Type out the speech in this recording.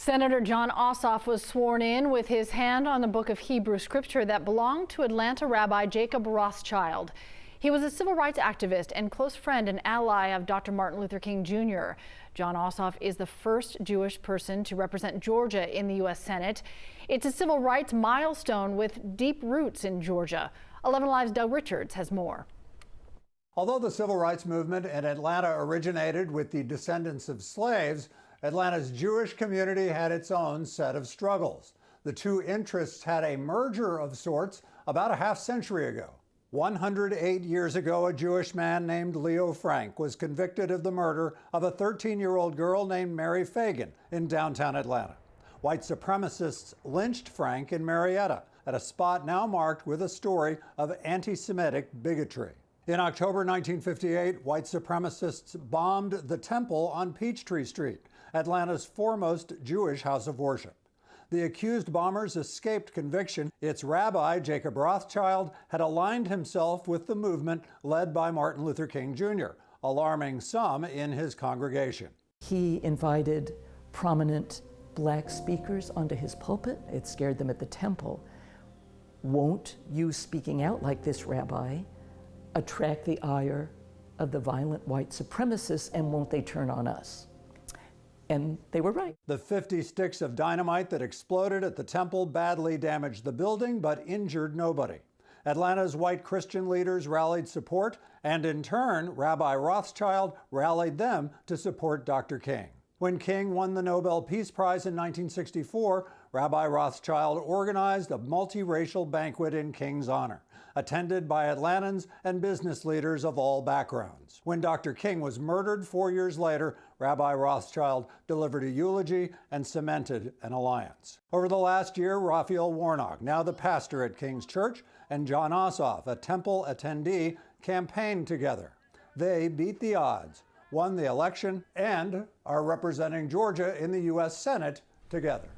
Senator Jon Ossoff was sworn in with his hand on the book of Hebrew scripture that belonged to Atlanta Rabbi Jacob Rothschild. He was a civil rights activist and close friend and ally of Dr. Martin Luther King Jr. Jon Ossoff is the first Jewish person to represent Georgia in the U.S. Senate. It's a civil rights milestone with deep roots in Georgia. 11 Alive's Doug Richards has more. Although the civil rights movement in Atlanta originated with the descendants of slaves, Atlanta's Jewish community had its own set of struggles. The two interests had a merger of sorts about a half-century ago. 108 years ago, a Jewish man named Leo Frank was convicted of the murder of a 13-year-old girl named Mary Fagan in downtown Atlanta. White supremacists lynched Frank in Marietta at a spot now marked with a story of anti-Semitic bigotry. In October 1958, white supremacists bombed the temple on Peachtree Street, Atlanta's foremost Jewish house of worship. The accused bombers escaped conviction. Its rabbi, Jacob Rothschild, had aligned himself with the movement led by Martin Luther King Jr., alarming some in his congregation. He invited prominent black speakers onto his pulpit. It scared them at the temple. Won't you speaking out like this, Rabbi, attract the ire of the violent white supremacists, and won't they turn on us? And they were right. The 50 sticks of dynamite that exploded at the temple badly damaged the building but injured nobody. Atlanta's white Christian leaders rallied support, and in turn, Rabbi Rothschild rallied them to support Dr. King. When King won the Nobel Peace Prize in 1964, Rabbi Rothschild organized a multiracial banquet in King's honor, attended by Atlantans and business leaders of all backgrounds. When Dr. King was murdered 4 years later, Rabbi Rothschild delivered a eulogy and cemented an alliance. Over the last year, Raphael Warnock, now the pastor at King's Church, and Jon Ossoff, a temple attendee, campaigned together. They beat the odds, won the election, and are representing Georgia in the U.S. Senate together.